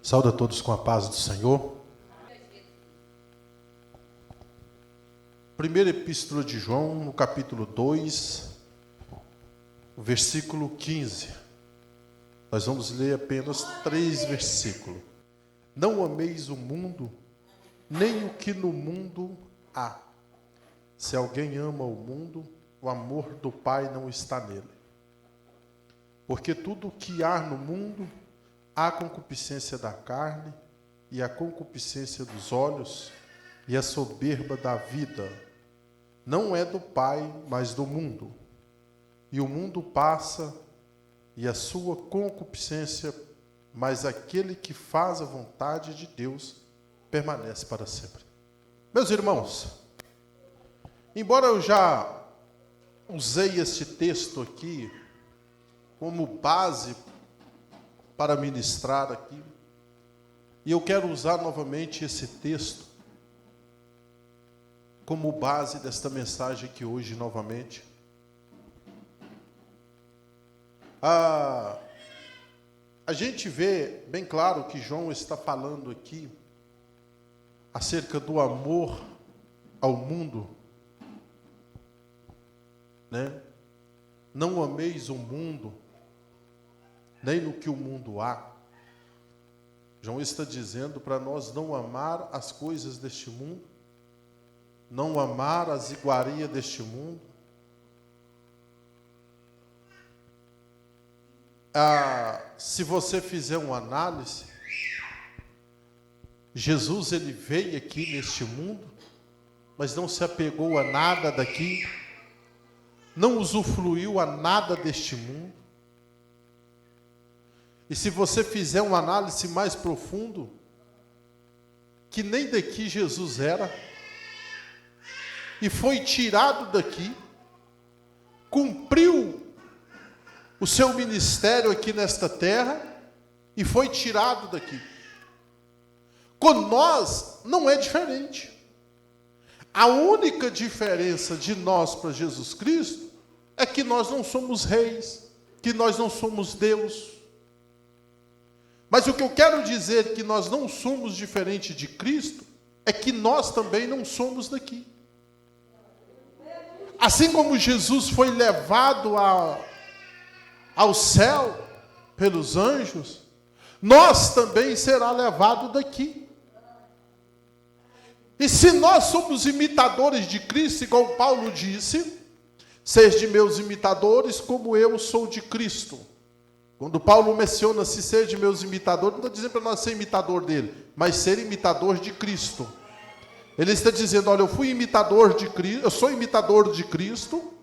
Saúde a todos com a paz do Senhor. Primeira Epístola de João, no capítulo 2, versículo 15. Nós vamos ler apenas 3 versículos. Não ameis o mundo, nem o que no mundo há. Se alguém ama o mundo, o amor do Pai não está nele. Porque tudo o que há no mundo, a concupiscência da carne, e a concupiscência dos olhos, e a soberba da vida, não é do Pai, mas do mundo. E o mundo passa, e a sua concupiscência, mas aquele que faz a vontade de Deus permanece para sempre. Meus irmãos, embora eu já usei este texto aqui como base para ministrar aqui, e eu quero usar novamente esse texto como base desta mensagem aqui hoje novamente. A gente vê bem claro que João está falando aqui acerca do amor ao mundo, né? Não ameis o mundo, nem no que o mundo há. João está dizendo para nós não amar as coisas deste mundo, não amar as iguarias deste mundo. Se você fizer uma análise, Jesus ele veio aqui neste mundo, mas não se apegou a nada daqui, não usufruiu a nada deste mundo. E se você fizer uma análise mais profunda, que nem daqui Jesus era, e foi tirado daqui, cumpriu o seu ministério aqui nesta terra, e foi tirado daqui. Com nós não é diferente. A única diferença de nós para Jesus Cristo é que nós não somos reis, que nós não somos Deus. Mas o que eu quero dizer que nós não somos diferente de Cristo é que nós também não somos daqui. Assim como Jesus foi levado ao céu pelos anjos, nós também será levado daqui. E se nós somos imitadores de Cristo, igual Paulo disse, sede meus imitadores como eu sou de Cristo. Quando Paulo menciona se ser de meus imitadores, não está dizendo para nós ser imitador dele, mas ser imitador de Cristo. Ele está dizendo, olha, eu fui imitador de Cristo, eu sou imitador de Cristo,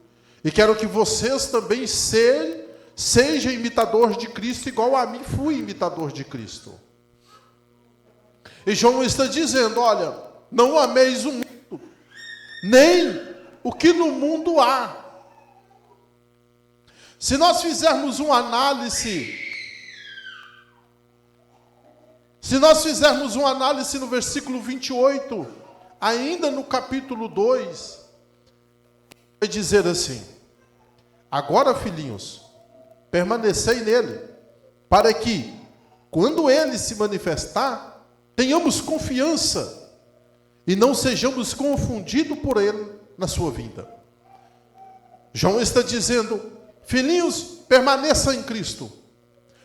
e quero que vocês também sejam imitador de Cristo, igual a mim fui imitador de Cristo. E João está dizendo, olha, não ameis o mundo, nem o que no mundo há. Se nós fizermos uma análise, no versículo 28, ainda no capítulo 2, vai dizer assim: agora, filhinhos, permanecei nele, para que, quando ele se manifestar, tenhamos confiança e não sejamos confundidos por ele na sua vinda. João está dizendo, filhinhos, permaneçam em Cristo,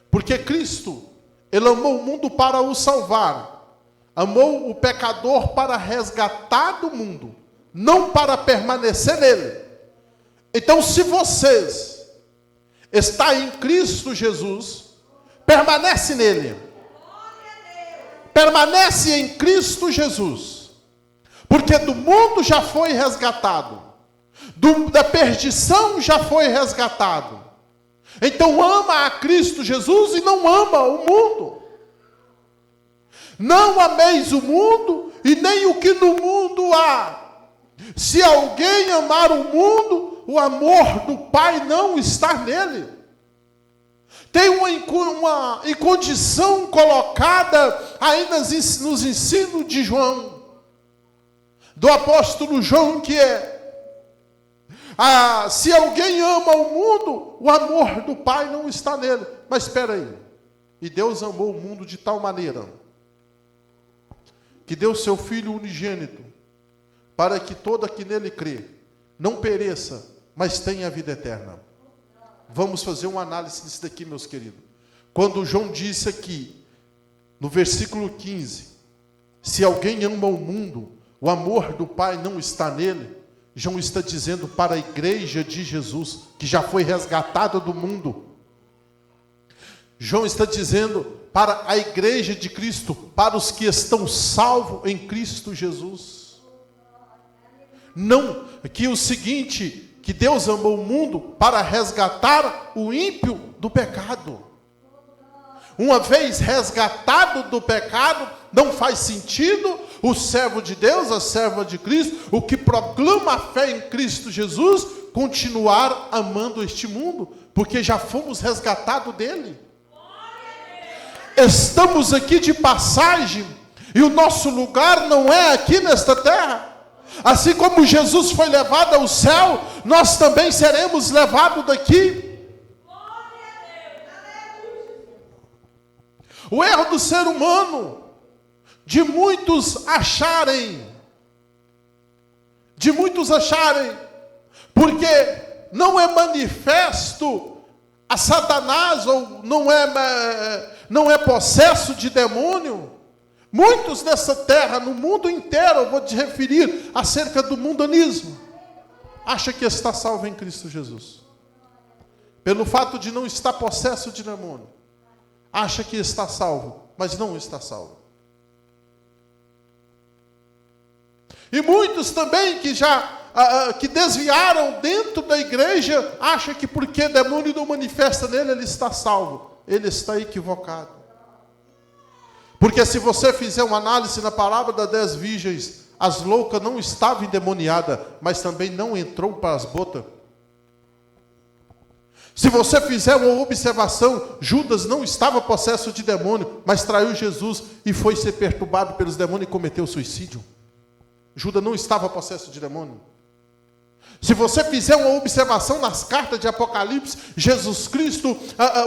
porque Cristo, ele amou o mundo para o salvar, amou o pecador para resgatar do mundo, não para permanecer nele. Então, se vocês estão em Cristo Jesus, permanece nele, permanece em Cristo Jesus, porque do mundo já foi resgatado, da perdição já foi resgatado. Então ama a Cristo Jesus e não ama o mundo. Não ameis o mundo e nem o que no mundo há. Se alguém amar o mundo, o amor do Pai não está nele. Tem uma condição colocada ainda nos ensinos de João, do apóstolo João, que é: se alguém ama o mundo, o amor do Pai não está nele. Mas espera aí, E Deus amou o mundo de tal maneira que deu seu Filho unigênito, para que todo que nele crê não pereça, mas tenha a vida eterna. Vamos fazer uma análise disso daqui, meus queridos. Quando João disse aqui, no versículo 15, se alguém ama o mundo, o amor do Pai não está nele. João está dizendo para a igreja de Jesus, que já foi resgatada do mundo. João está dizendo para a igreja de Cristo, para os que estão salvos em Cristo Jesus. Não, que o seguinte, que Deus amou o mundo para resgatar o ímpio do pecado. Uma vez resgatado do pecado, não faz sentido o servo de Deus, a serva de Cristo, o que proclama a fé em Cristo Jesus, continuar amando este mundo, porque já fomos resgatados dele. Estamos aqui de passagem, e o nosso lugar não é aqui nesta terra. Assim como Jesus foi levado ao céu, nós também seremos levados daqui. O erro do ser humano, de muitos acharem, porque não é manifesto a Satanás, ou não é possesso de demônio. Muitos nessa terra, no mundo inteiro, eu vou te referir acerca do mundanismo, acha que está salvo em Cristo Jesus, pelo fato de não estar possesso de demônio. Acha que está salvo, mas não está salvo. E muitos também que desviaram dentro da igreja, acham que porque demônio não manifesta nele, ele está salvo. Ele está equivocado. Porque se você fizer uma análise na parábola das 10 virgens, as loucas não estavam endemoniadas, mas também não entrou para as botas. Se você fizer uma observação, Judas não estava possesso de demônio, mas traiu Jesus e foi ser perturbado pelos demônios e cometeu suicídio. Judas não estava possesso de demônio. Se você fizer uma observação nas cartas de Apocalipse, Jesus Cristo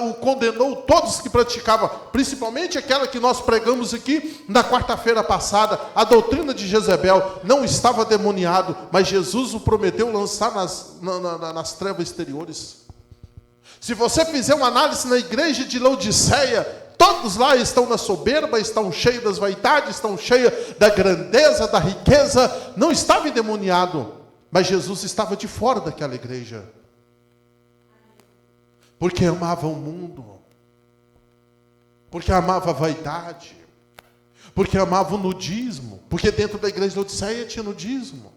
o condenou todos que praticavam, principalmente aquela que nós pregamos aqui na quarta-feira passada, a doutrina de Jezebel. Não estava demoniado, mas Jesus o prometeu lançar nas trevas exteriores. Se você fizer uma análise na igreja de Laodiceia, todos lá estão na soberba, estão cheios das vaidades, estão cheios da grandeza, da riqueza. Não estava endemoniado, mas Jesus estava de fora daquela igreja, porque amava o mundo, porque amava a vaidade, porque amava o nudismo, porque dentro da igreja de Laodiceia tinha nudismo,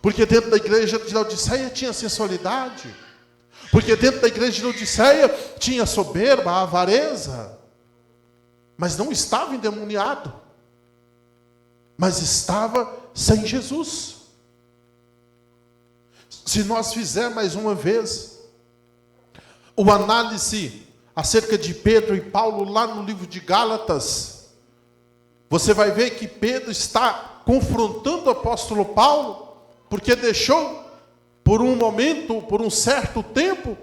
porque dentro da igreja de Laodiceia tinha sensualidade, porque dentro da igreja de Laodiceia tinha soberba, avareza, mas não estava endemoniado, mas estava sem Jesus. Se nós fizermos mais uma vez o análise acerca de Pedro e Paulo lá no livro de Gálatas, você vai ver que Pedro está confrontando o apóstolo Paulo, porque deixou por um momento, por um certo tempo,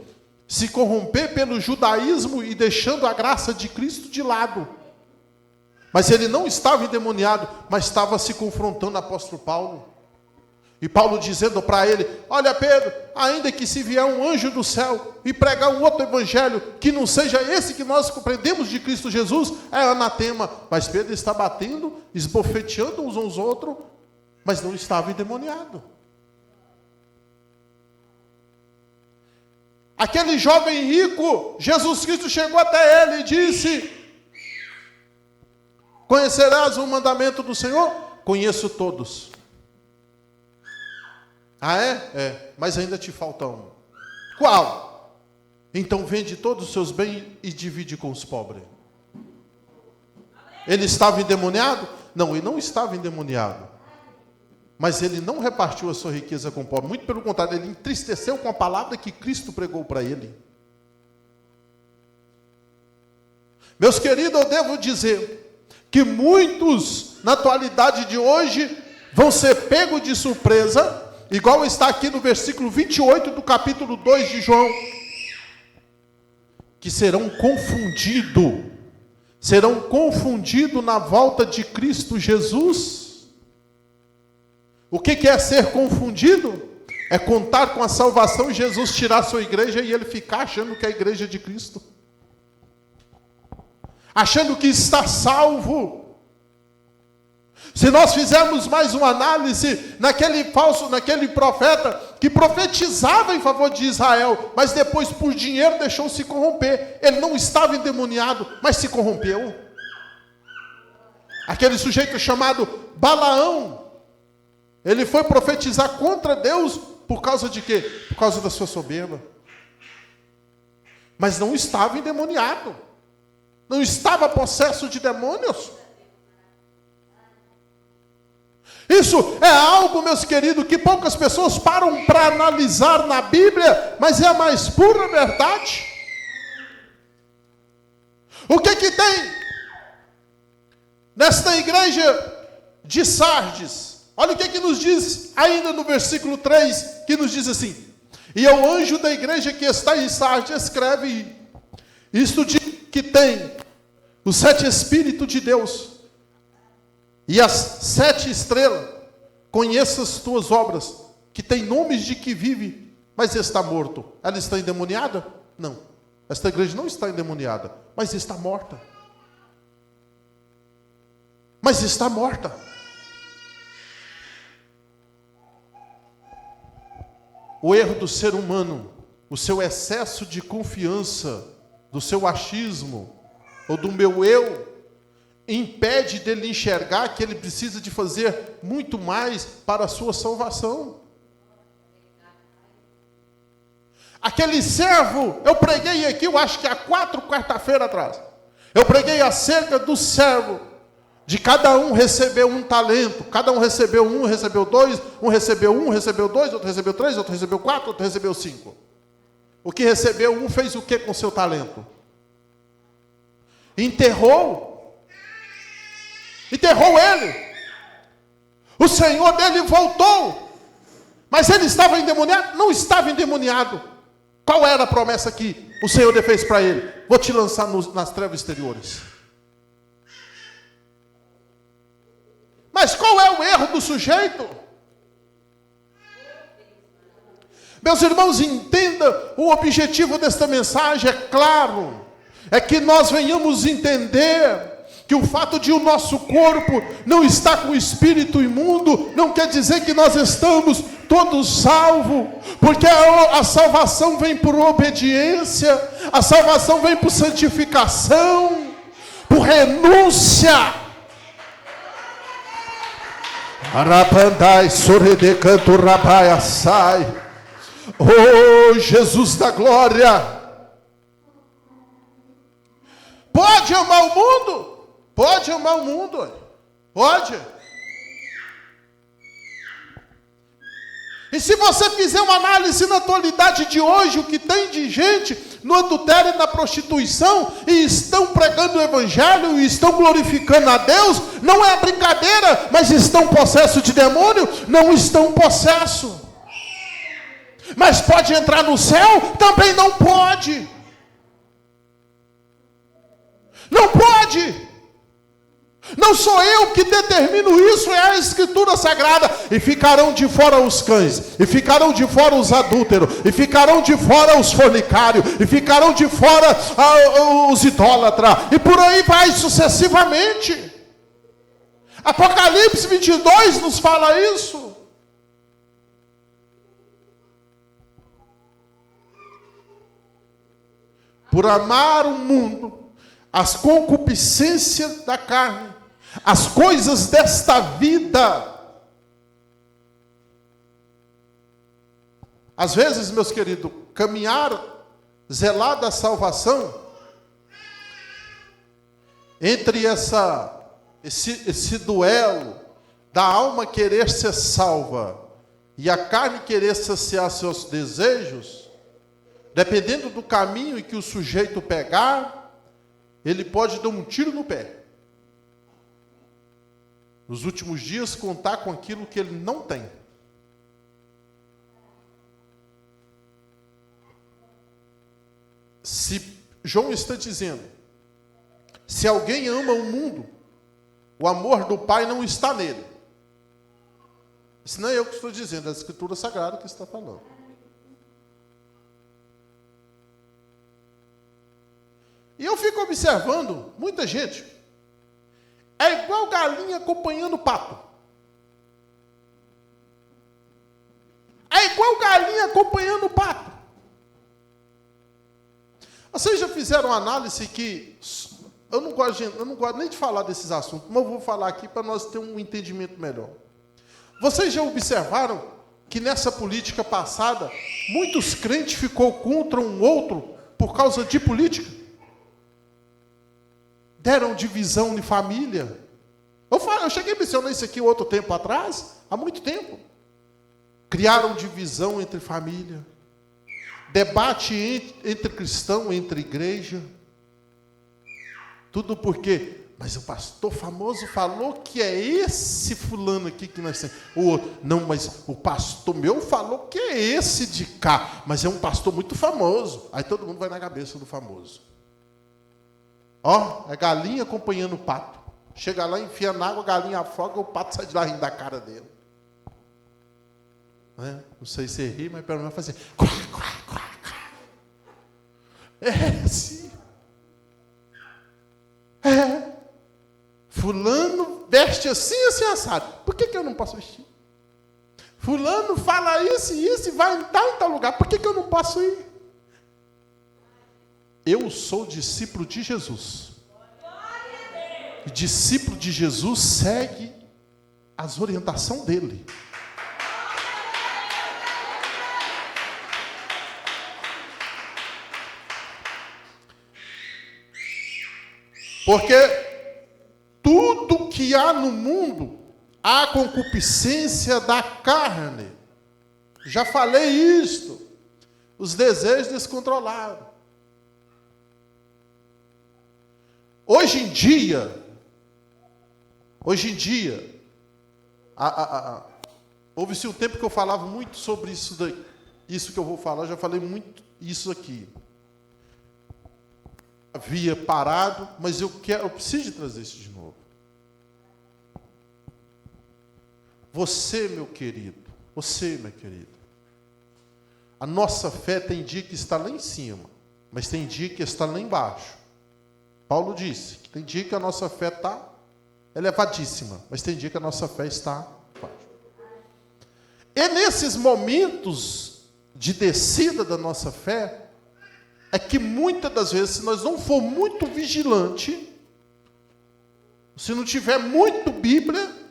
se corromper pelo judaísmo e deixando a graça de Cristo de lado. Mas ele não estava endemoniado, mas estava se confrontando o apóstolo Paulo. E Paulo dizendo para ele: olha Pedro, ainda que se vier um anjo do céu e pregar um outro evangelho, que não seja esse que nós compreendemos de Cristo Jesus, é anatema. Mas Pedro está batendo, esbofeteando uns aos outros, mas não estava endemoniado. Aquele jovem rico, Jesus Cristo chegou até ele e disse: conhecerás o mandamento do Senhor? Conheço todos. Ah, é? Mas ainda te falta um. Qual? Então vende todos os seus bens e divide com os pobres. Ele estava endemoniado? Não, ele não estava endemoniado. Mas ele não repartiu a sua riqueza com o pobre. Muito pelo contrário, ele entristeceu com a palavra que Cristo pregou para ele. Meus queridos, eu devo dizer que muitos, na atualidade de hoje, vão ser pegos de surpresa, igual está aqui no versículo 28 do capítulo 2 de João, que serão confundidos serão confundidos na volta de Cristo Jesus. O que é ser confundido? É contar com a salvação e Jesus tirar a sua igreja e ele ficar achando que é a igreja de Cristo. Achando que está salvo. Se nós fizermos mais uma análise naquele profeta que profetizava em favor de Israel, mas depois por dinheiro deixou se corromper. Ele não estava endemoniado, mas se corrompeu. Aquele sujeito chamado Balaão, ele foi profetizar contra Deus por causa de quê? Por causa da sua soberba. Mas não estava endemoniado. Não estava possesso de demônios. Isso é algo, meus queridos, que poucas pessoas param para analisar na Bíblia, mas é a mais pura verdade. O que tem nesta igreja de Sardes? Olha o que nos diz ainda no versículo 3, que nos diz assim: e ao anjo da igreja que está em Sardes escreve isto de que tem os 7 Espíritos de Deus e as 7 estrelas, conheça as tuas obras, que tem nomes de que vive, mas está morto. Ela está endemoniada? Não. Esta igreja não está endemoniada, mas está morta. Mas está morta. O erro do ser humano, o seu excesso de confiança, do seu achismo, ou do meu eu, impede dele enxergar que ele precisa de fazer muito mais para a sua salvação. Aquele servo, eu preguei aqui, eu acho que há 4 quarta-feiras atrás, eu preguei acerca do servo, de cada um recebeu um talento, cada um recebeu 1, recebeu 2, um recebeu 1, recebeu 2, outro recebeu 3, outro recebeu 4, outro recebeu 5. O que recebeu 1 fez o que com seu talento? Enterrou ele. O senhor dele voltou. Mas ele estava endemoniado? Não estava endemoniado. Qual era a promessa que o Senhor fez para ele? Vou te lançar nas trevas exteriores. Mas qual é o erro do sujeito? Meus irmãos, entenda o objetivo desta mensagem, é claro. É que nós venhamos entender que o fato de o nosso corpo não estar com o espírito imundo, não quer dizer que nós estamos todos salvos, porque a salvação vem por obediência, a salvação vem por santificação, por renúncia. Arapandai, soredecanto, rabaia, sai. Oh, Jesus da glória! Pode amar o mundo? Pode amar o mundo, pode. E se você fizer uma análise na atualidade de hoje, o que tem de gente no adultério e na prostituição, e estão pregando o evangelho, e estão glorificando a Deus, não é brincadeira, mas estão possessos de demônio? Não estão possessos. Mas pode entrar no céu? Também não pode. Não pode. Não sou eu que determino isso, é a Escritura Sagrada. E ficarão de fora os cães, e ficarão de fora os adúlteros, e ficarão de fora os fornicários, e ficarão de fora os idólatras, e por aí vai sucessivamente. Apocalipse 22 nos fala isso. Por amar o mundo, as concupiscências da carne, as coisas desta vida. Às vezes, meus queridos, caminhar, zelar da salvação, entre esse duelo da alma querer ser salva e a carne querer saciar seus desejos, dependendo do caminho em que o sujeito pegar, ele pode dar um tiro no pé. Nos últimos dias, contar com aquilo que ele não tem. Se João está dizendo, Se alguém ama o mundo, o amor do Pai não está nele. Isso não é eu que estou dizendo, é a Escritura Sagrada que está falando. E eu fico observando, muita gente, é igual galinha acompanhando pato. É igual galinha acompanhando pato. Vocês já fizeram uma análise que... Eu não gosto nem de falar desses assuntos, mas eu vou falar aqui para nós ter um entendimento melhor. Vocês já observaram que nessa política passada, muitos crentes ficou contra um outro por causa de política? Deram divisão de família. Eu cheguei a mencionar isso aqui outro tempo atrás, há muito tempo. Criaram divisão entre família. Debate entre cristão, entre igreja. Tudo porque, mas o pastor famoso falou que é esse fulano aqui que nós temos. O outro, não, mas o pastor meu falou que é esse de cá, mas é um pastor muito famoso. Aí todo mundo vai na cabeça do famoso. Ó, é galinha acompanhando o pato. Chega lá, enfia na água, a galinha afoga, o pato sai de lá rindo da cara dele. Não sei se ri, mas pelo menos vai fazer. É assim. Fulano veste assim, assim, assado. Por que eu não posso vestir? Fulano fala isso e isso e vai em tal lugar. Por que eu não posso ir? Eu sou discípulo de Jesus. E discípulo de Jesus segue as orientações dele. Porque tudo que há no mundo, há concupiscência da carne. Já falei isto. Os desejos descontrolados. Hoje em dia, houve-se um tempo que eu falava muito sobre isso daí. Isso que eu vou falar, já falei muito isso aqui. Havia parado, mas eu preciso de trazer isso de novo. Você, meu querido, a nossa fé tem dia que está lá em cima, mas tem dia que está lá embaixo. Paulo disse que tem dia que a nossa fé está elevadíssima, mas tem dia que a nossa fé está embaixo. E nesses momentos de descida da nossa fé, é que muitas das vezes, se nós não for muito vigilante, se não tiver muito Bíblia,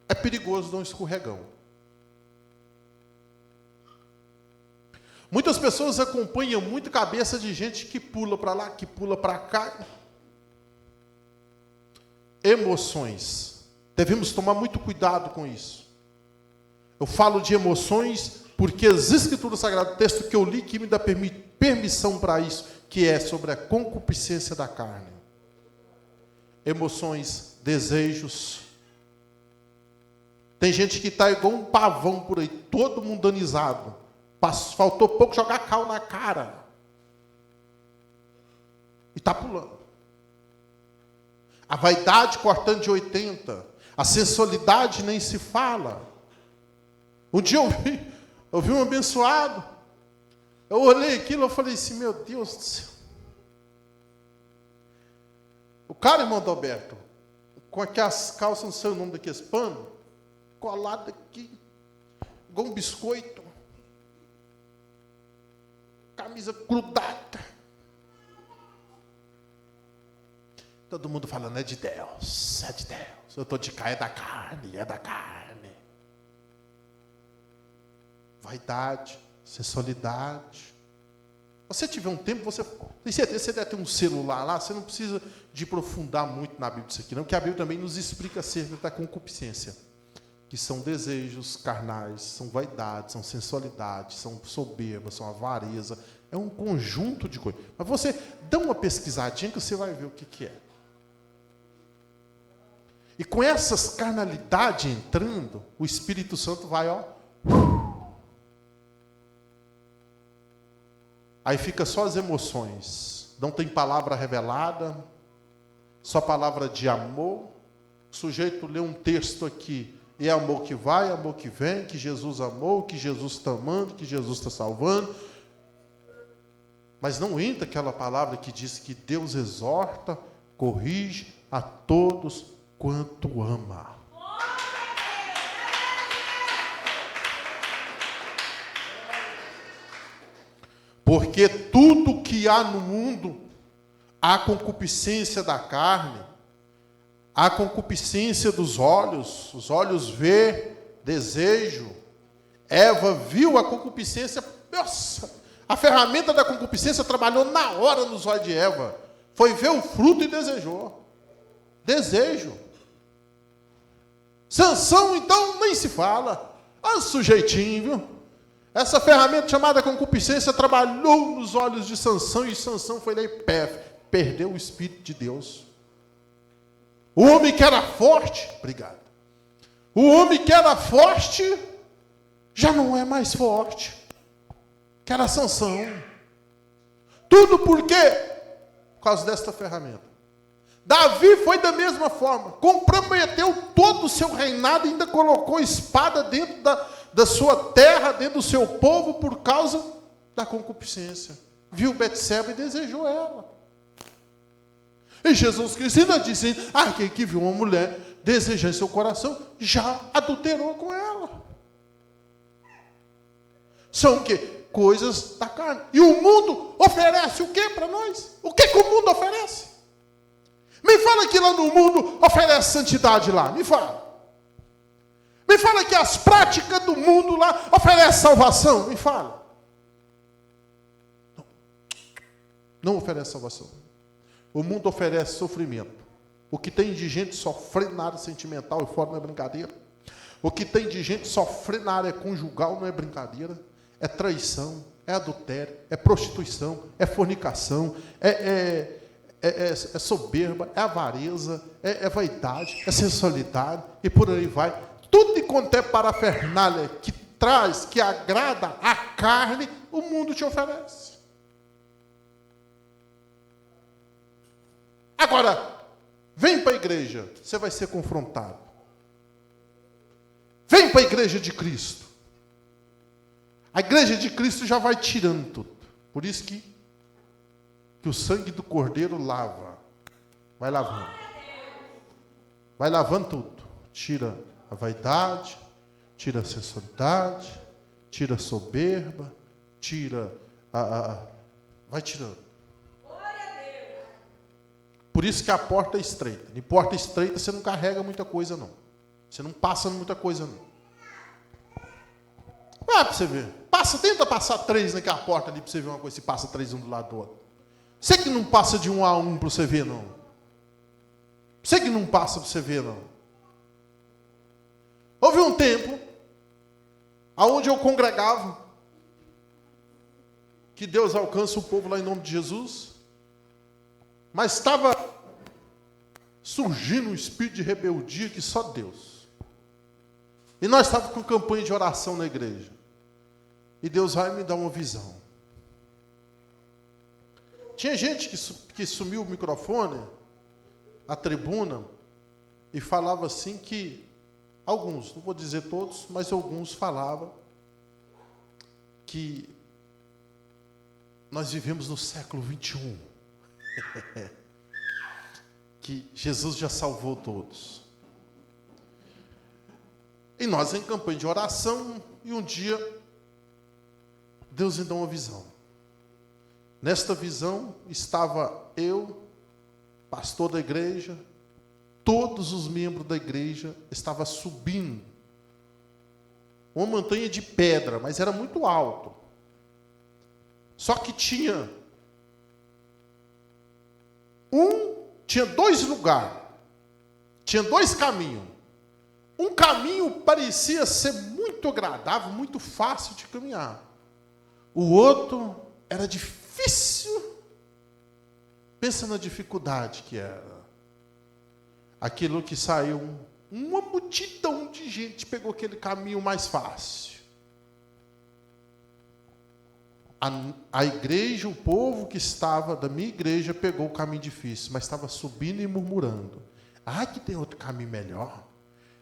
é perigoso dar um escorregão. Muitas pessoas acompanham muito cabeça de gente que pula para lá, que pula para cá. Emoções. Devemos tomar muito cuidado com isso. Eu falo de emoções porque as Escrituras Sagradas, o texto que eu li, que me dá permissão para isso, que é sobre a concupiscência da carne. Emoções, desejos. Tem gente que está igual um pavão por aí, todo mundanizado. Faltou pouco jogar cal na cara. E está pulando. A vaidade cortando de 80. A sensualidade nem se fala. Um dia eu vi um abençoado. Eu olhei aquilo e falei assim, meu Deus do céu. O cara, irmão Adalberto, com aquelas calças, não sei o nome daqueles panos, colado aqui, igual um biscoito. Camisa grudada. Todo mundo falando, é de Deus, é de Deus. Eu estou de cá, é da carne, é da carne. Vaidade, sensualidade. Você tiver um tempo, você tem certeza, você deve ter um celular lá, você não precisa de aprofundar muito na Bíblia isso aqui, não, porque a Bíblia também nos explica acerca da concupiscência, que são desejos carnais, são vaidades, são sensualidades, são soberba, são avareza, é um conjunto de coisas. Mas você dá uma pesquisadinha que você vai ver o que é. E com essas carnalidades entrando, o Espírito Santo vai, ó. Aí fica só as emoções. Não tem palavra revelada. só palavra de amor. O sujeito lê um texto aqui, é amor que vai, amor que vem, que Jesus amou, que Jesus está amando, que Jesus está salvando. Mas não entra aquela palavra que diz que Deus exorta, corrige a todos quanto ama. Porque tudo que há no mundo, há concupiscência da carne, há concupiscência dos olhos, os olhos vê, desejo. Eva viu a concupiscência, nossa, a ferramenta da concupiscência trabalhou na hora nos olhos de Eva. Foi ver o fruto e desejou. Desejo. Sansão, então, nem se fala. Olha o sujeitinho, viu? Essa ferramenta chamada concupiscência trabalhou nos olhos de Sansão, e Sansão foi lá e perdeu o Espírito de Deus. O homem que era forte, obrigado. O homem que era forte, já não é mais forte. Que era Sansão. Tudo por quê? Por causa desta ferramenta. Davi foi da mesma forma. Comprometeu todo o seu reinado, ainda colocou espada dentro da sua terra, dentro do seu povo, por causa da concupiscência. Viu Betseba e desejou ela. E Jesus Cristo ainda disse, quem que viu uma mulher desejar em seu coração, já adulterou com ela. São o quê? Coisas da carne. E o mundo oferece o que para nós? O que o mundo oferece? Me fala que lá no mundo oferece santidade lá. Me fala. Me fala que as práticas do mundo lá oferecem salvação. Me fala. Não oferece salvação. O mundo oferece sofrimento. O que tem de gente sofrendo na área sentimental e fora não é brincadeira. O que tem de gente sofrendo na área conjugal não é brincadeira. É traição, é adultério, é prostituição, é fornicação, é soberba, é avareza, é vaidade, é sensualidade, e por aí vai. Tudo de quanto é parafernália que traz, que agrada a carne, o mundo te oferece. Agora, vem para a igreja, você vai ser confrontado. Vem para a igreja de Cristo. A igreja de Cristo já vai tirando tudo. Por isso que o sangue do Cordeiro lava. Vai lavando. Vai lavando tudo. Tira a vaidade, tira a sensualidade, tira a soberba, tira vai tirando. Por isso que a porta é estreita. Em porta estreita você não carrega muita coisa, não. Você não passa muita coisa, não. Vai para você ver. Tenta passar 3 naquela porta ali para você ver uma coisa, se passa 3 um do lado do outro. Você que não passa de 1 a 1 para você ver, não. Você que não passa para você ver, não. Houve um tempo aonde eu congregava, que Deus alcança o povo lá em nome de Jesus, mas estava surgindo um espírito de rebeldia que só Deus. E nós estávamos com campanha de oração na igreja. E Deus vai me dar uma visão. Tinha gente que sumiu o microfone, a tribuna, e falava assim que, alguns, não vou dizer todos, mas alguns falavam que nós vivemos no século 21. Que Jesus já salvou todos. E nós em campanha de oração, e um dia Deus me deu uma visão. Nesta visão estava eu, pastor da igreja, todos os membros da igreja estavam subindo uma montanha de pedra, mas era muito alto. Só que tinha 2 lugares, tinha 2 caminhos. Um caminho parecia ser muito agradável, muito fácil de caminhar. O outro era difícil. Pensa na dificuldade que era. Aquilo que saiu, uma multidão de gente pegou aquele caminho mais fácil. a igreja, o povo que estava da minha igreja, pegou o caminho difícil, mas estava subindo e murmurando. Ai, que tem outro caminho melhor.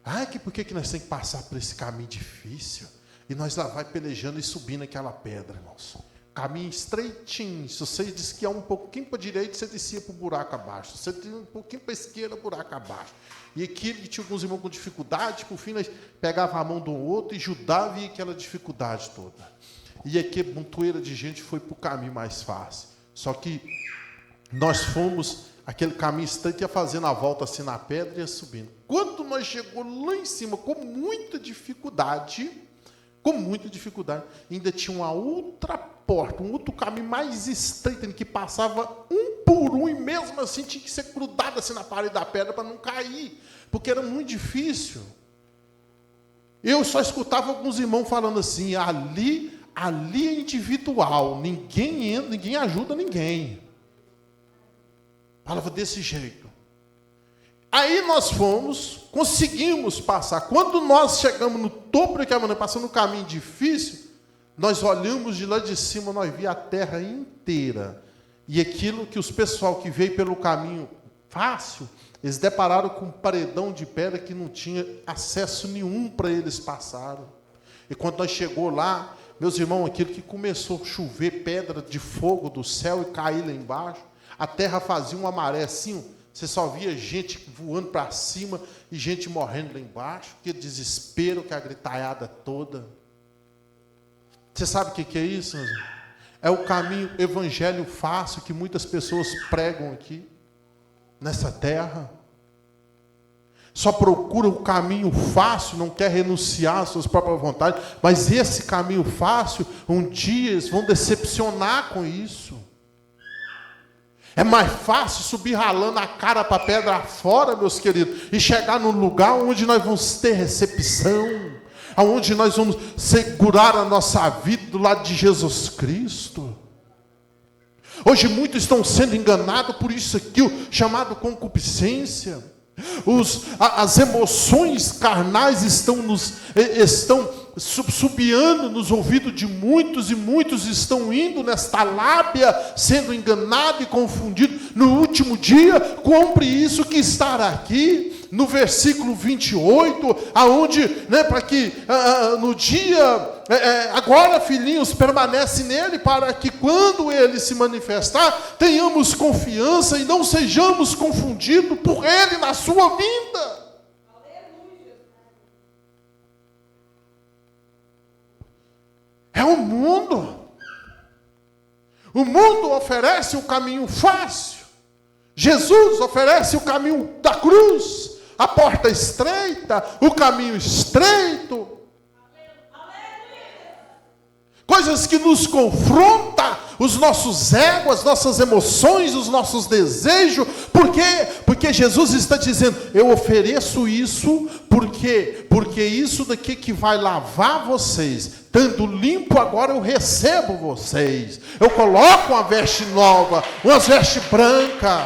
Ai, que por que nós temos que passar por esse caminho difícil? E nós lá vai pelejando e subindo aquela pedra, irmãos. Caminho estreitinho. Se você disse que ia um pouquinho para a direita, você descia para o buraco abaixo. Se você ia um pouquinho para a esquerda, buraco abaixo. E aquilo que tinha alguns irmãos com dificuldade, por fim, nós pegava a mão do outro e ajudava e aquela dificuldade toda. E aquele montoeira de gente foi para o caminho mais fácil. Só que nós fomos, aquele caminho estreito, ia fazendo a volta assim na pedra e ia subindo. Quando nós chegamos lá em cima, com muita dificuldade, ainda tinha uma outra porta, um outro caminho mais estreito, em que passava um por um, e mesmo assim tinha que ser grudado assim na parede da pedra para não cair, porque era muito difícil. Eu só escutava alguns irmãos falando assim, ali é individual, ninguém entra, ninguém ajuda ninguém. Falava desse jeito. Aí nós fomos, conseguimos passar. Quando nós chegamos no topo daquela maneira, passando um caminho difícil, nós olhamos de lá de cima, nós vimos a terra inteira. E aquilo que os pessoal que veio pelo caminho fácil, eles depararam com um paredão de pedra que não tinha acesso nenhum para eles passarem. E quando nós chegamos lá, meus irmãos, aquilo que começou a chover pedra de fogo do céu e cair lá embaixo, a terra fazia uma maré assim, você só via gente voando para cima e gente morrendo lá embaixo, que desespero, que a gritalhada toda. Você sabe o que é isso, meus irmãos? É o caminho evangelho fácil que muitas pessoas pregam aqui, nessa terra. Só procura o caminho fácil, não quer renunciar às suas próprias vontades, mas esse caminho fácil, um dia eles vão decepcionar com isso. É mais fácil subir ralando a cara para a pedra fora, meus queridos, e chegar num lugar onde nós vamos ter recepção, onde nós vamos segurar a nossa vida do lado de Jesus Cristo. Hoje muitos estão sendo enganados por isso aqui, o chamado concupiscência. As emoções carnais estão subiando nos ouvidos de muitos, e muitos estão indo nesta lábia, sendo enganados e confundidos. No último dia, compre isso que está aqui, no versículo 28, aonde, para que no dia, agora, filhinhos, permanece nele, para que quando ele se manifestar, tenhamos confiança e não sejamos confundidos por ele na sua vinda. É o mundo. O mundo oferece o caminho fácil. Jesus oferece o caminho da cruz, a porta estreita, o caminho estreito. Coisas que nos confrontam, os nossos egos, as nossas emoções, os nossos desejos. Por quê? Porque Jesus está dizendo, eu ofereço isso, porque isso daqui que vai lavar vocês, tanto limpo agora eu recebo vocês. Eu coloco uma veste nova, uma veste branca.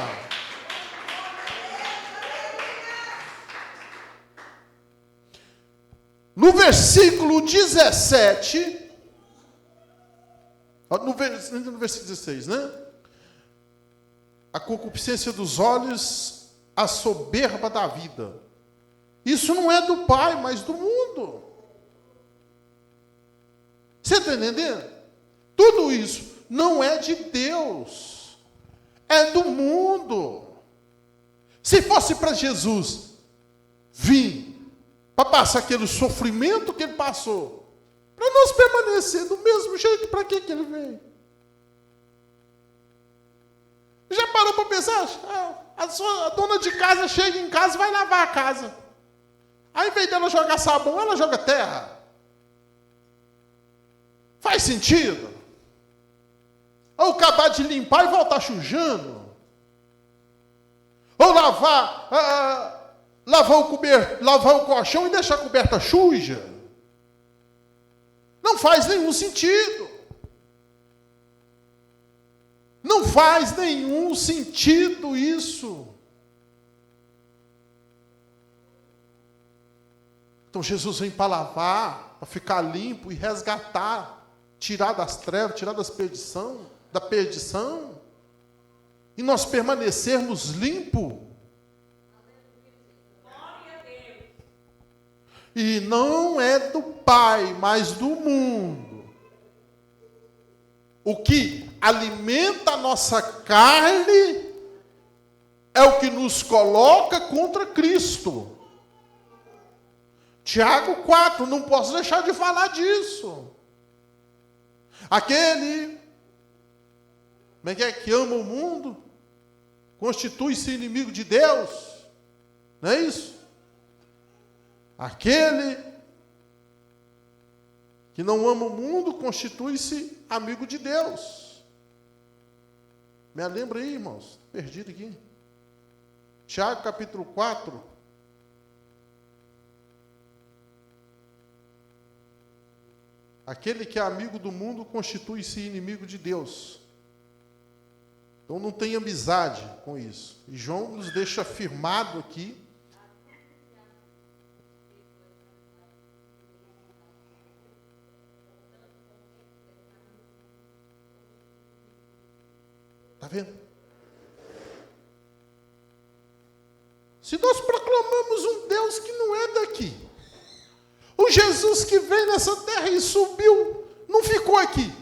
No versículo 17... No versículo 16, né? A concupiscência dos olhos, a soberba da vida. Isso não é do Pai, mas do mundo. Você está entendendo? Tudo isso não é de Deus, é do mundo. Se fosse para Jesus vir para passar aquele sofrimento que ele passou, para nós permanecer do mesmo jeito, para que ele veio? Já parou para pensar? A dona de casa chega em casa e vai lavar a casa. Aí, ao invés dela jogar sabão, ela joga terra. Faz sentido? Ou acabar de limpar e voltar sujando? Ou lavar o colchão e deixar a coberta suja? Não faz nenhum sentido. Não faz nenhum sentido isso. Então Jesus vem para lavar, para ficar limpo e resgatar tirar das trevas, tirar da perdição, e nós permanecermos limpos. E não é do Pai, mas do mundo. O que alimenta a nossa carne é o que nos coloca contra Cristo. Tiago 4, não posso deixar de falar disso. Aquele que ama o mundo, constitui-se inimigo de Deus. Não é isso? Aquele que não ama o mundo, constitui-se amigo de Deus. Me lembra aí, irmãos, perdido aqui. Tiago capítulo 4. Aquele que é amigo do mundo, constitui-se inimigo de Deus. Então não tem amizade com isso. E João nos deixa afirmado aqui. Está vendo? Se nós proclamamos um Deus que não é daqui, o Jesus que veio nessa terra e subiu, não ficou aqui.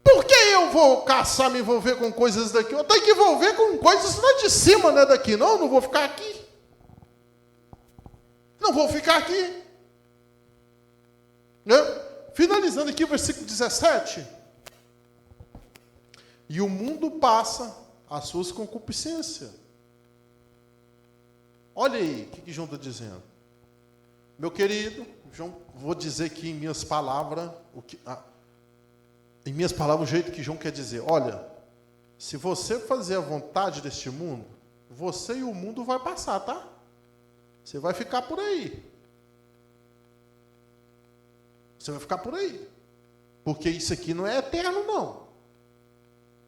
Por que eu vou caçar, me envolver com coisas daqui? Eu tenho que envolver com coisas lá de cima, não é daqui. Não vou ficar aqui. Não vou ficar aqui. Finalizando aqui o versículo 17. E o mundo passa as suas concupiscências. Olha aí o que João está dizendo. Meu querido, João, vou dizer aqui em minhas palavras, o jeito que João quer dizer. Olha, se você fazer a vontade deste mundo, você e o mundo vai passar, tá? Você vai ficar por aí. Você vai ficar por aí. Porque isso aqui não é eterno, não.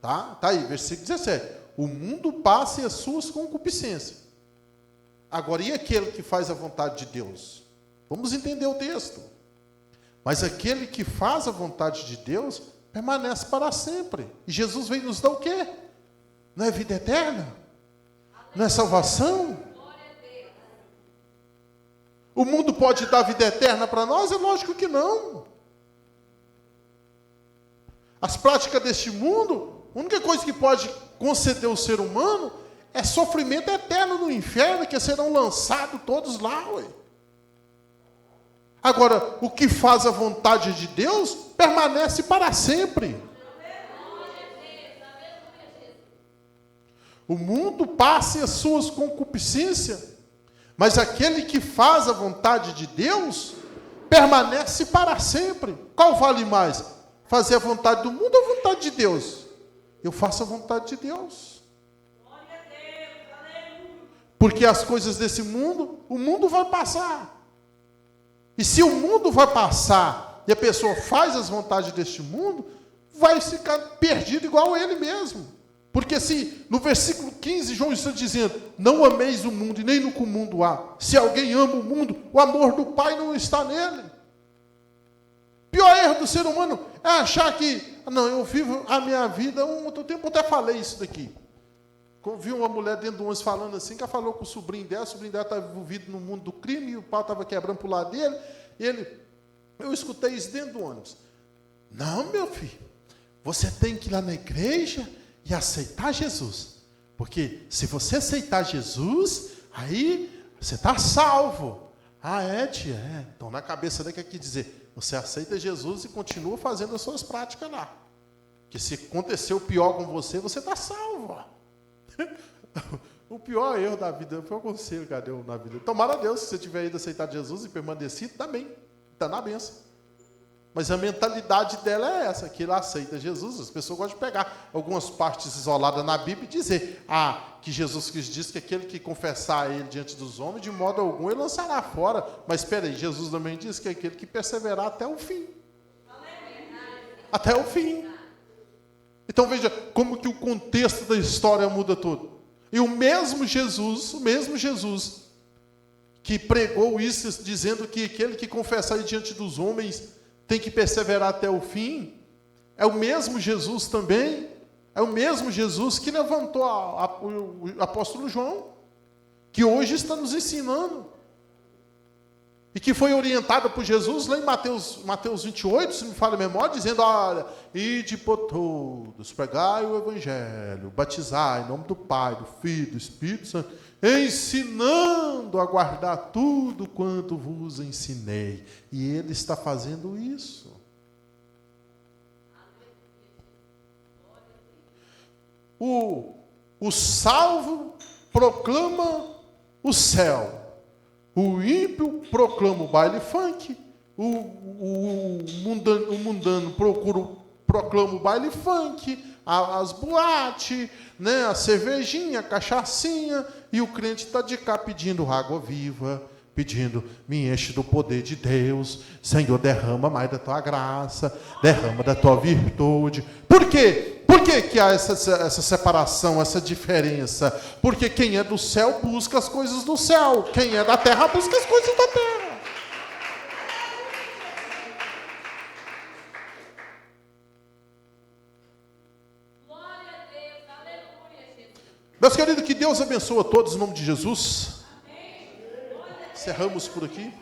Tá aí, versículo 17. O mundo passa e as suas concupiscências. Agora, e aquele que faz a vontade de Deus? Vamos entender o texto. Mas aquele que faz a vontade de Deus permanece para sempre. E Jesus veio nos dar o quê? Não é vida eterna? Não é salvação? O mundo pode dar vida eterna para nós? É lógico que não. As práticas deste mundo, a única coisa que pode conceder ao ser humano é sofrimento eterno no inferno, que serão lançados todos lá, ué. Agora, o que faz a vontade de Deus permanece para sempre. O mundo passa e as suas concupiscências, mas aquele que faz a vontade de Deus permanece para sempre. Qual vale mais? Fazer a vontade do mundo ou a vontade de Deus? Eu faço a vontade de Deus. Porque as coisas desse mundo, o mundo vai passar. E se o mundo vai passar e a pessoa faz as vontades deste mundo, vai ficar perdido igual ele mesmo. Porque se no versículo 15 João está dizendo, não ameis o mundo e nem no que o mundo há. Se alguém ama o mundo, o amor do Pai não está nele. Pior erro do ser humano é achar que, não, eu vivo a minha vida, outro tempo eu até falei isso daqui. Vi uma mulher dentro do ônibus falando assim, que ela falou com o sobrinho dela estava envolvido no mundo do crime, e o pau estava quebrando para o lado dele, eu escutei isso dentro do ônibus. Não, meu filho, você tem que ir lá na igreja e aceitar Jesus, porque se você aceitar Jesus, aí você está salvo. Ah, é, tia? É. Então na cabeça dele quer dizer, você aceita Jesus e continua fazendo as suas práticas lá, que se aconteceu pior com você, você está salvo. O pior erro da vida foi o conselho que deu na vida. Tomara a Deus, se você tiver ido aceitar Jesus e permanecido, está bem, está na bênção. Mas a mentalidade dela é essa, que ela aceita Jesus. As pessoas gostam de pegar algumas partes isoladas na Bíblia e dizer, que Jesus Cristo diz que aquele que confessar ele diante dos homens, de modo algum ele lançará fora. Mas espera aí, Jesus também diz que é aquele que perseverar até o fim. Até o fim. Então veja como que o contexto da história muda tudo. E o mesmo Jesus que pregou isso, dizendo que aquele que confessar diante dos homens tem que perseverar até o fim. É o mesmo Jesus também. É o mesmo Jesus que levantou o apóstolo João, que hoje está nos ensinando. E que foi orientado por Jesus lá em Mateus 28, se me falha a memória, dizendo: olha, ide por todos, pregai o evangelho, batizai em nome do Pai, do Filho, do Espírito Santo, ensinando a guardar tudo quanto vos ensinei. E ele está fazendo isso. O salvo proclama o céu. O ímpio proclama o baile funk. O mundano proclama o baile funk, as boates, né, a cervejinha, a cachaçinha. E o crente está de cá pedindo água viva, pedindo: me enche do poder de Deus. Senhor, derrama mais da tua graça, derrama da tua virtude. Por quê? Por que há essa separação, essa diferença? Porque quem é do céu busca as coisas do céu. Quem é da terra busca as coisas da terra. Glória a Deus, aleluia, Jesus. Meus queridos, que Deus abençoe a todos em nome de Jesus. Encerramos por aqui.